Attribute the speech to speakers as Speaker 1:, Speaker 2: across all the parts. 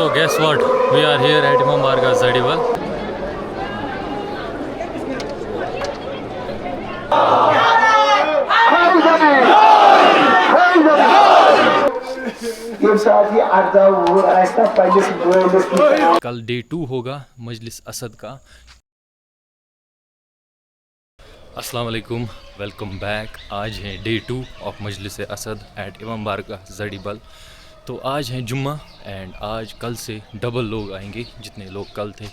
Speaker 1: So guess what? We are here at Imam Barga Zadiwal. कल day 2 होगा मजलिस असद का। अस्सलाम वालेकुम, वेलकम बैक। आज है डे 2 ऑफ मजलिस असद एट इमाम बारगाह जड़ीबल। तो आज है जुम्मा एंड आज कल से डबल लोग आएंगे, जितने लोग कल थे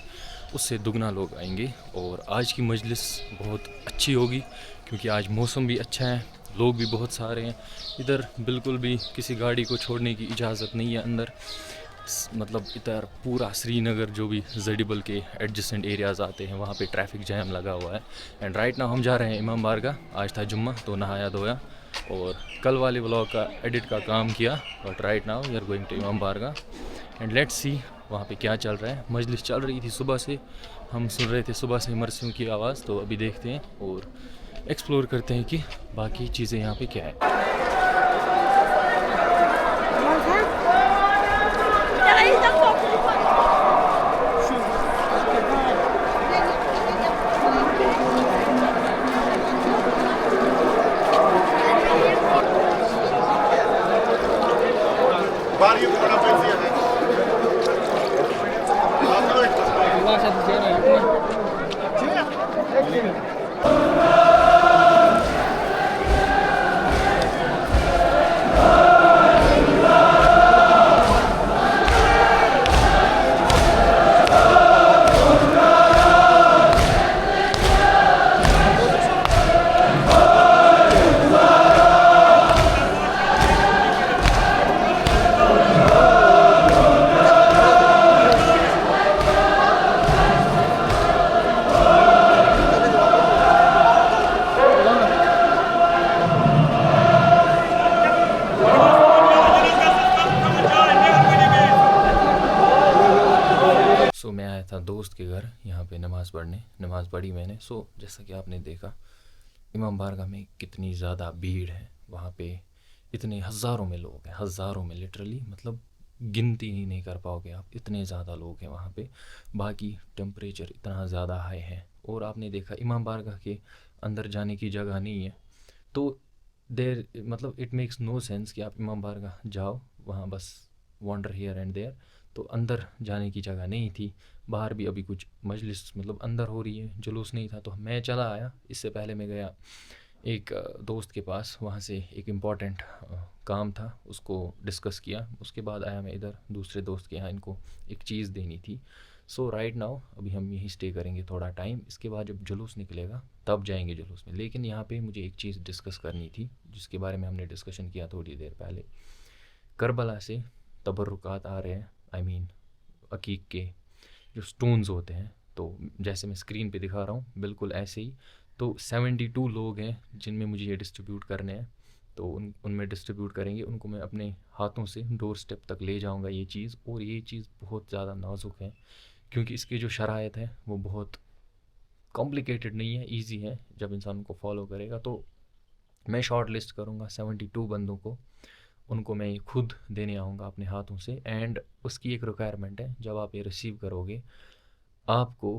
Speaker 1: उससे दुगना लोग आएंगे। और आज की मजलिस बहुत अच्छी होगी क्योंकि आज मौसम भी अच्छा है, लोग भी बहुत सारे हैं। इधर बिल्कुल भी किसी गाड़ी को छोड़ने की इजाज़त नहीं है अंदर। मतलब इधर पूरा श्रीनगर जो भी जड़ीबल के एडजेसेंट एरियाज़ आते हैं वहाँ पे ट्रैफिक जैम लगा हुआ है। एंड राइट नाउ हम जा रहे हैं इमाम बारगाह। आज था जुम्मा तो नहाया धोया और कल वाले व्लॉग का एडिट का काम किया। But right now we are going to इमाम बारगाह एंड लेट्स सी वहाँ पे क्या चल रहा है। मजलिस चल रही थी सुबह से, हम सुन रहे थे सुबह से मरसियों की आवाज़। तो अभी देखते हैं और एक्सप्लोर करते हैं कि बाकी चीज़ें यहाँ पे क्या है। मैं आया था दोस्त के घर यहाँ पे नमाज़ पढ़ने, नमाज़ पढ़ी मैंने। जैसा कि आपने देखा इमाम बारगाह में कितनी ज़्यादा भीड़ है। वहाँ पे इतने हज़ारों में लोग हैं, हज़ारों में लिटरली, मतलब गिनती ही नहीं कर पाओगे आप, इतने ज़्यादा लोग हैं वहाँ पे। बाकी टेम्परेचर इतना ज़्यादा हाई है और आपने देखा इमाम बारगाह के अंदर जाने की जगह नहीं है। तो देर मतलब इट मेक्स नो सेंस कि आप इमाम बारगाह जाओ, वहाँ बस वॉन्डर हियर एंड देयर। तो अंदर जाने की जगह नहीं थी। बाहर भी अभी कुछ मजलिस मतलब अंदर हो रही है, जुलूस नहीं था तो मैं चला आया। इससे पहले मैं गया एक दोस्त के पास, वहाँ से एक इम्पॉर्टेंट काम था, उसको डिस्कस किया। उसके बाद आया मैं इधर दूसरे दोस्त के यहाँ, इनको एक चीज़ देनी थी। राइट नाउ अभी हम यहीं स्टे करेंगे थोड़ा टाइम। इसके बाद जब जुलूस निकलेगा तब जाएंगे जुलूस में। लेकिन यहाँ पे मुझे एक चीज़ डिस्कस करनी थी जिसके बारे में हमने डिस्कशन किया थोड़ी देर पहले। करबला से तबर्रुकात आ रहे हैं, आई मीन अकीक के जो स्टोन्स होते हैं। तो जैसे मैं स्क्रीन पे दिखा रहा हूँ बिल्कुल ऐसे ही। तो 72 लोग हैं जिनमें मुझे ये डिस्ट्रीब्यूट करने हैं। तो उनमें डिस्ट्रीब्यूट करेंगे, उनको मैं अपने हाथों से डोर स्टेप तक ले जाऊँगा ये चीज़। और ये चीज़ बहुत ज़्यादा नाजुक है क्योंकि इसकी जो शराइत है वो बहुत कॉम्प्लिकेटेड नहीं है, ईजी है। जब इंसान उनको फॉलो करेगा तो मैं शॉर्ट लिस्ट करूँगा 72 बंदों को, उनको मैं ये खुद देने आऊँगा अपने हाथों से। एंड उसकी एक रिक्वायरमेंट है, जब आप ये रिसीव करोगे आपको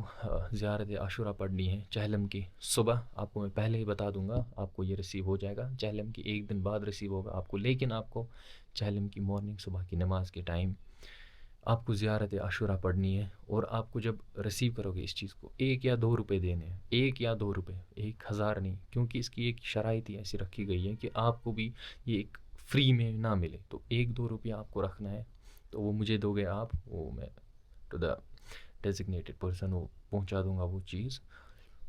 Speaker 1: ज़ियारत आशूरा पढ़नी है चहलम की सुबह। आपको मैं पहले ही बता दूंगा, आपको ये रिसीव हो जाएगा। चहलम की एक दिन बाद रिसीव होगा आपको, लेकिन आपको चहलम की मॉर्निंग सुबह की नमाज के टाइम आपको ज़ियारत आशूरा पढ़नी है। और आपको जब रिसीव करोगे इस चीज़ को 1 या 2 रुपए देने हैं, 1 या 2 रुपए, 1000 नहीं, क्योंकि इसकी एक शराइत ही ऐसी रखी गई है कि आपको भी ये एक फ्री में ना मिले। तो 1-2 रुपया आपको रखना है। तो वो मुझे दोगे आप, वो मैं टू द डेजिग्नेटेड पर्सन वो पहुंचा दूंगा वो चीज़।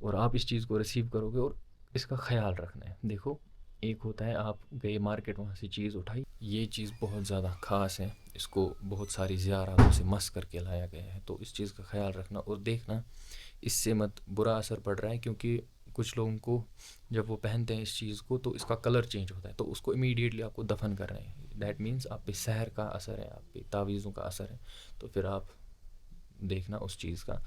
Speaker 1: और आप इस चीज़ को रिसीव करोगे और इसका ख्याल रखना है। देखो, एक होता है आप गए मार्केट, वहाँ से चीज़ उठाई, ये चीज़ बहुत ज़्यादा ख़ास है, इसको बहुत सारी ज़ियारतों से मस करके लाया गया है। तो इस चीज़ का ख्याल रखना और देखना इससे मत बुरा असर पड़ रहा है, क्योंकि कुछ लोगों को जब वो पहनते हैं इस चीज़ को तो इसका कलर चेंज होता है, तो उसको इमीडिएटली आपको दफन कर रहे हैं। दैट मीन्स आप पे सहर का असर है, आप पे तावीज़ों का असर है। तो फिर आप देखना उस चीज़ का।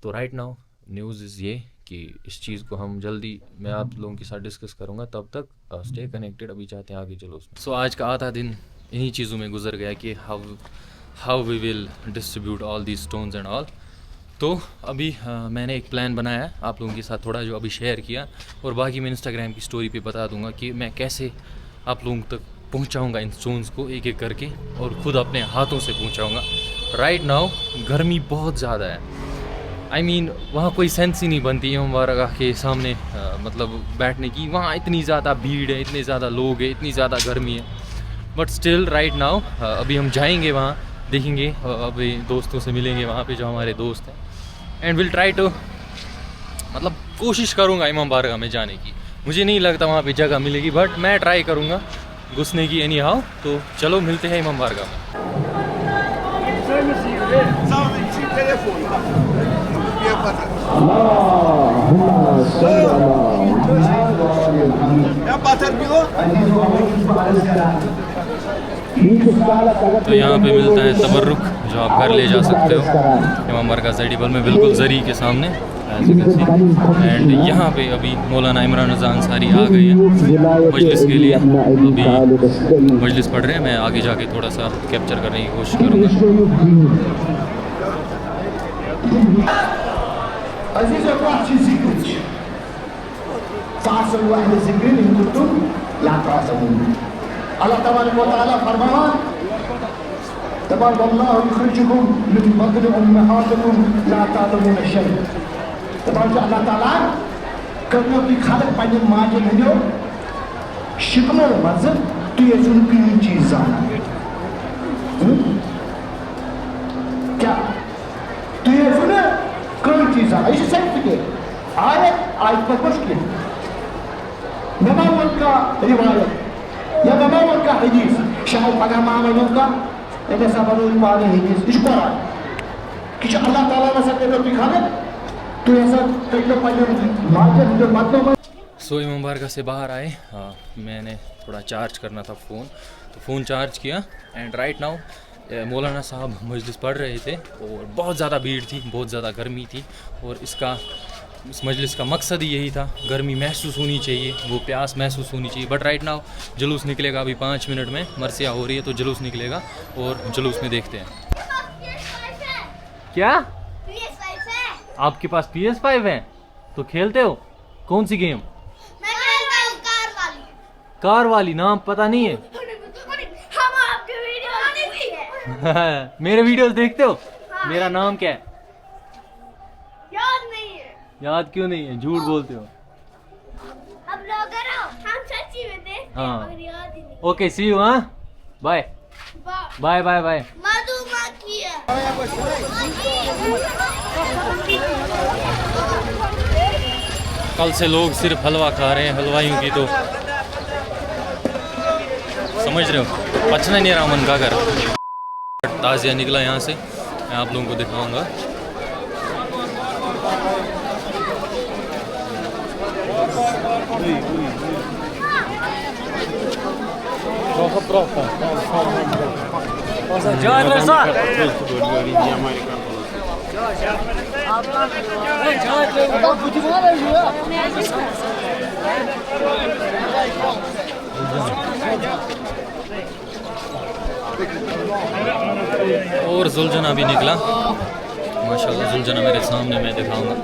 Speaker 1: तो राइट नाउ न्यूज़ इज़ ये कि इस चीज़ को हम जल्दी मैं आप लोगों के साथ डिस्कस करूँगा। तब तक स्टे कनेक्टेड, अभी चाहते हैं आगे चलो उसमें। आज का आधा दिन इन्हीं चीज़ों में गुजर गया कि how how we will distribute all the stones and all. तो अभी मैंने एक प्लान बनाया है आप लोगों के साथ थोड़ा, जो अभी शेयर किया, और बाकी मैं इंस्टाग्राम की स्टोरी पे बता दूंगा कि मैं कैसे आप लोगों तक पहुंचाऊंगा इन स्टोन्स को एक एक करके, और ख़ुद अपने हाथों से पहुंचाऊंगा। राइट नाउ गर्मी बहुत ज़्यादा है, आई मीन वहाँ कोई सेंस ही नहीं बनती इमाम बारगाह के सामने मतलब बैठने की। वहाँ इतनी ज़्यादा भीड़ है, इतने ज़्यादा लोग हैं, इतनी ज़्यादा गर्मी है, बट स्टिल राइट नाउ अभी हम जाएंगे वहाँ, देखेंगे, अभी दोस्तों से मिलेंगे वहाँ पे जो हमारे दोस्त हैं, एंड विल ट्राई टू, मतलब कोशिश करूँगा इमाम बारगाह में जाने की। मुझे नहीं लगता वहाँ पे जगह मिलेगी, बट मैं ट्राई करूँगा घुसने की एनी हाउ। तो चलो मिलते हैं इमाम बारगाह में। तो यहाँ पे मिलता है तबर्रुक, जो आप घर ले जा सकते हो इमाम बारगाह साइड टेबल में, बिल्कुल जरी के सामने एंड यहाँ पे अभी मौलाना इमरान रज़ा अंसारी आ गए हैं मजलिस के लिए। अभी मजलिस पढ़ रहे हैं, मैं आगे जाके थोड़ा सा कैप्चर करने की कोशिश करूँगा।
Speaker 2: अल्लाह तबारक व तआला फरमान तबारकल्लाहु युखरिजुकुम मिन बत्नि उम्महातिकुम ला तालमून शै। तबारक अल्लाह ताला कर्नो की खालक पाने माजे हंदो शिकमो मज तु ये सुन की चीज जाना क्या तु ये सुन कोई चीज जाना इसे सर्टिफिकेट आयत पर कुछ किया नमाज का रिवायत या नमाज का हदीस शायद पगा मामलों का ऐसे सब लोग पाने हदीस इस पर कि अल्लाह ताला ने सब को दिखाने तो ऐसा कई पाने मार्जिन जो मतलब।
Speaker 1: सो इमाम बारगाह से बाहर आए, मैंने थोड़ा चार्ज करना था फ़ोन, तो फ़ोन चार्ज किया एंड राइट नाउ मौलाना साहब मजलिस पढ़ रहे थे और बहुत ज़्यादा भीड़ थी, बहुत ज़्यादा गर्मी थी, और इस मजलिस का मकसद ही यही था, गर्मी महसूस होनी चाहिए, वो प्यास महसूस होनी चाहिए। बट राइट नाउ जुलूस निकलेगा अभी 5 मिनट में, मरसिया हो रही है तो जुलूस निकलेगा और जुलूस में देखते हैं। क्या आपके पास PS5 है तो खेलते हो? कौन सी गेम?
Speaker 3: मैं खेलता हूँ कार वाली।
Speaker 1: कार वाली नाम पता नहीं है?
Speaker 3: हम आपके वीडियो देखते हैं।
Speaker 1: मेरे वीडियोस देखते हो?
Speaker 3: हाँ।
Speaker 1: मेरा नाम क्या है?
Speaker 3: याद नहीं है।
Speaker 1: याद क्यों नहीं है? झूठ बोलते हो।
Speaker 3: हम लोग हम सच्ची में देखते हैं मगर याद ही नहीं।
Speaker 1: ओके सी यू, हाँ बाय बाय बाय बाय।
Speaker 3: मधुमक्खी है।
Speaker 1: कल से लोग सिर्फ हलवा खा रहे हैं, हलवाइयों की तो समझ रहे हो, पचना नहीं रहा मन का घर। ताज़िया निकला यहाँ से, मैं आप लोगों को दिखाऊंगा। और जुलझना भी निकला माशाल्लाह, जुलझना मेरे सामने, मैं दिखाऊंगा।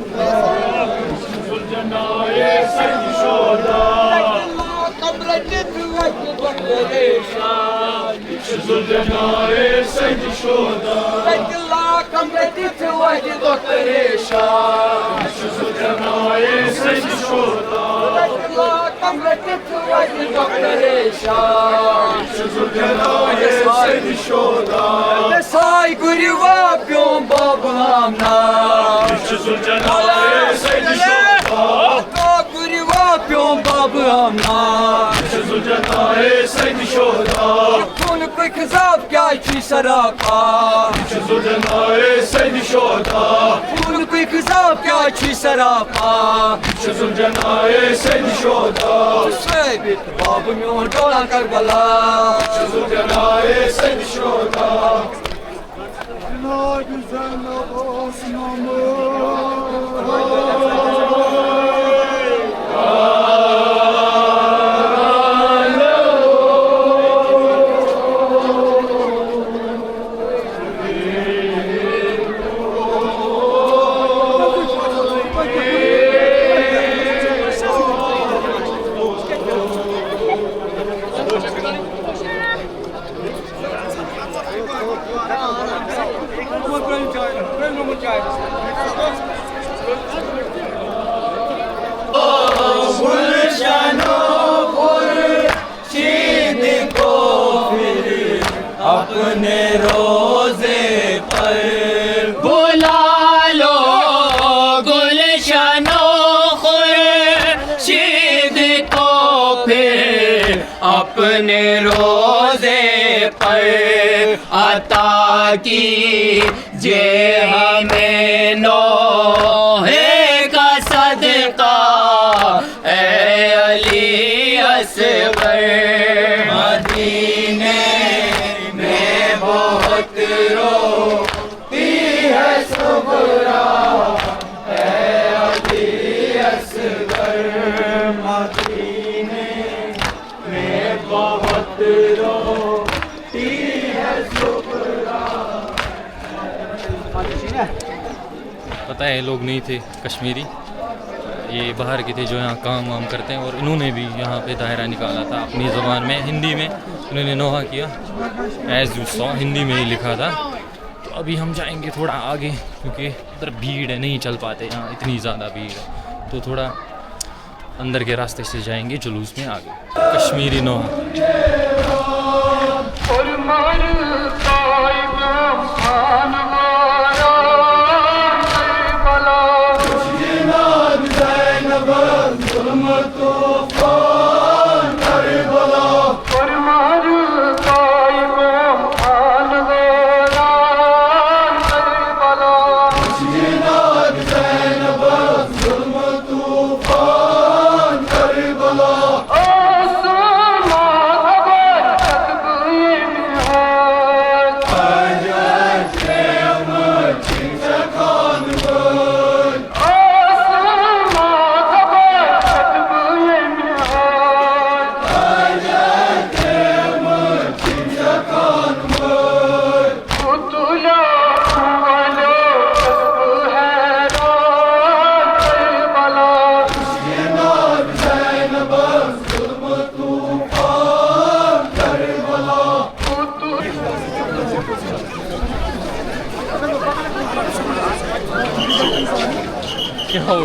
Speaker 4: अपने रोजे पर बुला लो गुलशनो खुर्शीद को फिर अपने रोजे पर अता कीजिए हमें नोहे का सदका ए अली असगर मदीने बहुत रोती है सुगरा है अली असगर मदीने में बहुत रोती है सुगरा।
Speaker 1: पता है ये लोग नहीं थे कश्मीरी, ये बाहर के थे जो यहाँ काम वाम करते हैं, और इन्होंने भी यहाँ पे दायरा निकाला था अपनी ज़बान में, हिंदी में इन्होंने नोहा किया, एज़ यू सॉ हिंदी में ही लिखा था। तो अभी हम जाएंगे थोड़ा आगे क्योंकि उधर भीड़ है, नहीं चल पाते, यहाँ इतनी ज़्यादा भीड़ है, तो थोड़ा अंदर के रास्ते से जाएंगे जुलूस में आगे। कश्मीरी नोहा क्या हो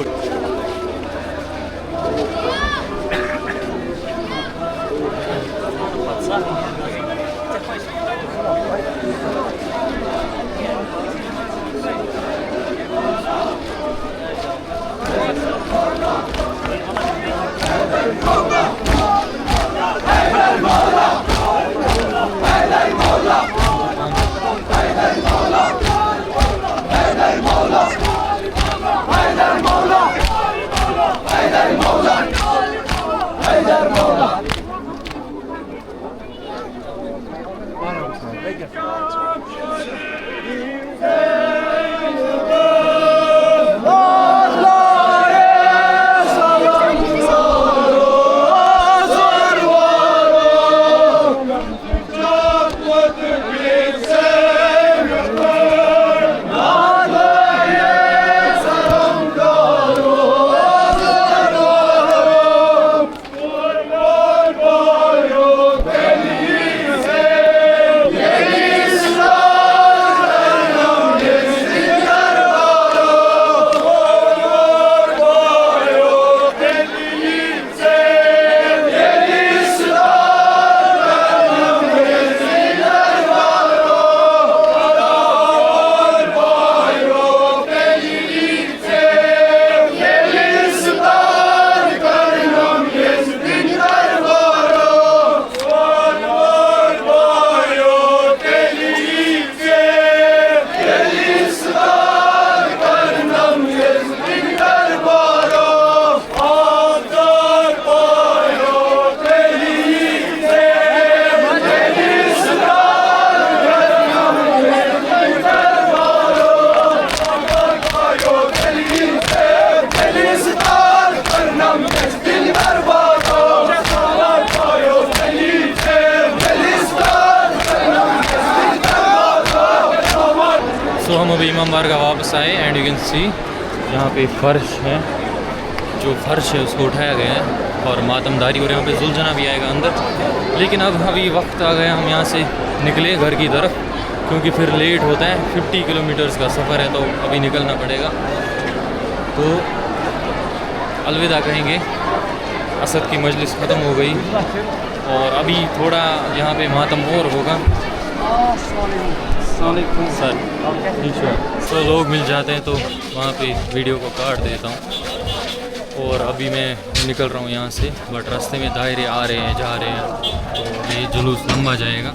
Speaker 1: तो हम अभी इमाम बारगाह वापस आए एंड यू कैन सी यहाँ पे फ़र्श है, जो फ़र्श है उसको उठाया गया है और मातमदारी, और यहाँ पे जुलझना भी आएगा अंदर। लेकिन अब अभी वक्त आ गया हम यहाँ से निकले घर की तरफ, क्योंकि फिर लेट होता है। 50 किलोमीटर्स का सफ़र है तो अभी निकलना पड़ेगा। तो अलविदा कहेंगे। असद की मजलिस ख़त्म हो गई और अभी थोड़ा यहाँ पे मातम और होगा सर। तो लोग मिल जाते हैं तो वहाँ पे वीडियो को काट देता हूँ। और अभी मैं निकल रहा हूँ यहाँ से, बट रास्ते में दायरे आ रहे हैं जा रहे हैं, तो ये जुलूस लंबा जाएगा।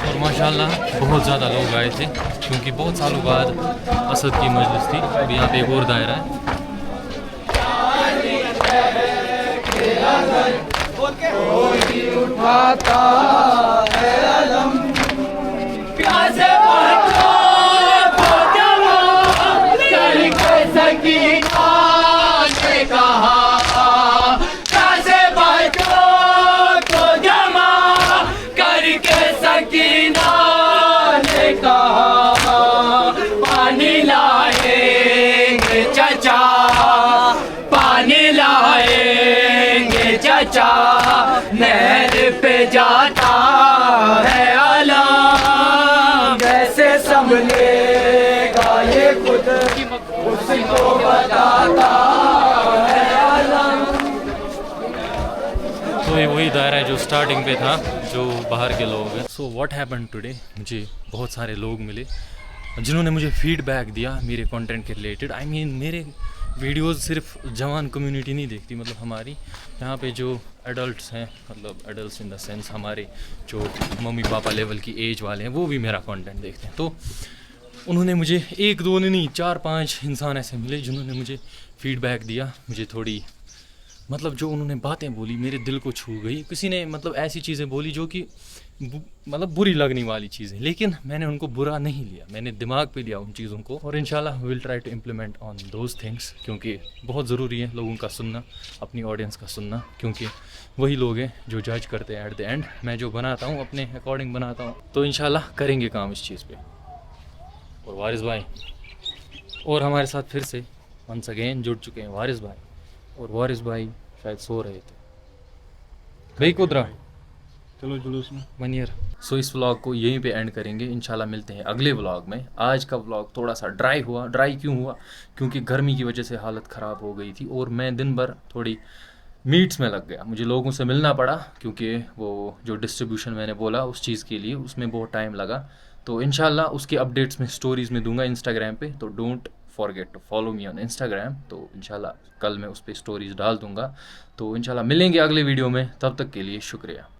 Speaker 1: और माशाल्लाह बहुत ज़्यादा लोग आए थे क्योंकि बहुत सालों बाद असद की मजलिस थी। अभी यहाँ पे एक और दायरा है।
Speaker 4: उठाता है अलम, प्यासे बच्चों को जमा करके सकीना ने कहा, प्यासे बच्चों को जमा करके सकीना ने कहा, पानी लाएंगे चचा, पानी लाएंगे चचा, नहर पे जाता है अलाम, कैसे संभलेगा ये खुद उसको बताता है अलाम।
Speaker 1: तो ये वही दायरा है जो स्टार्टिंग पे था, जो बाहर के लोग हैं। सो व्हाट हैपेंड टुडे, मुझे बहुत सारे लोग मिले जिन्होंने मुझे फीडबैक दिया मेरे कंटेंट के रिलेटेड। आई मीन मेरे वीडियोस सिर्फ जवान कम्युनिटी नहीं देखती, मतलब हमारी यहाँ पे जो एडल्ट्स हैं, मतलब एडल्ट्स इन द सेंस हमारे जो मम्मी पापा लेवल की एज वाले हैं, वो भी मेरा कंटेंट देखते हैं। तो उन्होंने मुझे एक दो नहीं 4-5 इंसान ऐसे मिले जिन्होंने मुझे फीडबैक दिया। मुझे थोड़ी मतलब जो उन्होंने बातें बोली मेरे दिल को छू गई। किसी ने मतलब ऐसी चीज़ें बोली जो कि मतलब बुरी लगने वाली चीज़ें, लेकिन मैंने उनको बुरा नहीं लिया, मैंने दिमाग पे लिया उन चीज़ों को। और इंशाल्लाह will try to implement on those things, क्योंकि बहुत ज़रूरी है लोगों का सुनना, अपनी ऑडियंस का सुनना, क्योंकि वही लोग हैं जो जज करते हैं एट द एंड। मैं जो बनाता हूँ अपने अकॉर्डिंग बनाता हूँ, तो इंशाल्लाह करेंगे काम इस चीज़ पे। और वारिस भाई और हमारे साथ फिर से वंस अगेन जुड़ चुके हैं वारिस भाई। और वारिस भाई शायद सो रहे थे भाई। कुदरा
Speaker 5: चलो जुलूस में
Speaker 1: मनियर। सो इस व्लॉग को यहीं पे एंड करेंगे। इंशाल्लाह मिलते हैं अगले व्लॉग में। आज का व्लॉग थोड़ा सा ड्राई हुआ। ड्राई क्यों हुआ? क्योंकि गर्मी की वजह से हालत ख़राब हो गई थी और मैं दिन भर थोड़ी मीट्स में लग गया। मुझे लोगों से मिलना पड़ा क्योंकि वो जो डिस्ट्रीब्यूशन मैंने बोला उस चीज़ के लिए, उसमें बहुत टाइम लगा। तो इंशाल्लाह उसके अपडेट्स में स्टोरीज़ में दूंगा इंस्टाग्राम पे, तो don't forget to follow me on Instagram. तो इंशाल्लाह कल मैं उस पर स्टोरीज़ डाल दूंगा। तो इंशाल्लाह मिलेंगे अगले वीडियो में, तब तक के लिए शुक्रिया।